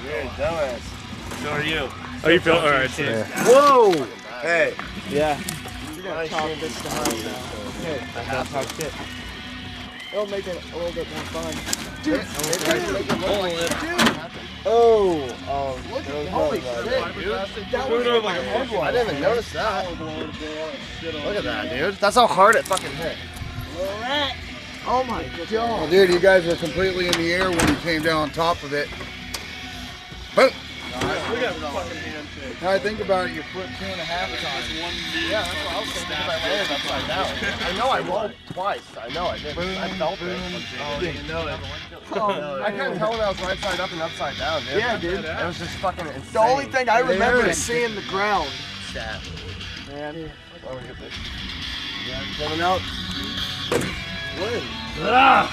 You're a dumbass. So are you. Oh, you feel alright? Yeah. Whoa! Hey. Yeah. You're gonna talk this to her now. Hey, I don't talk shit. It'll make it a little bit more fun. Dude! Oh! Holy shit, dude. That was like a hard one. I didn't even notice that. Look at that, dude. That's how hard it fucking hit. Oh my god. Well, dude, you guys were completely in the air when you came down on top of it. Boom! Now I think about it, your foot 2.5 times. Yeah, that's what I was thinking because I landed upside down. I know I rolled twice. I know I did. I felt it. Oh, you know it. I couldn't tell when I was right side up and upside down, dude. Yeah, dude. It was just fucking insane. The only thing I remember is seeing the ground. Stab. Man. Let me get this. Coming out. Win. Ah!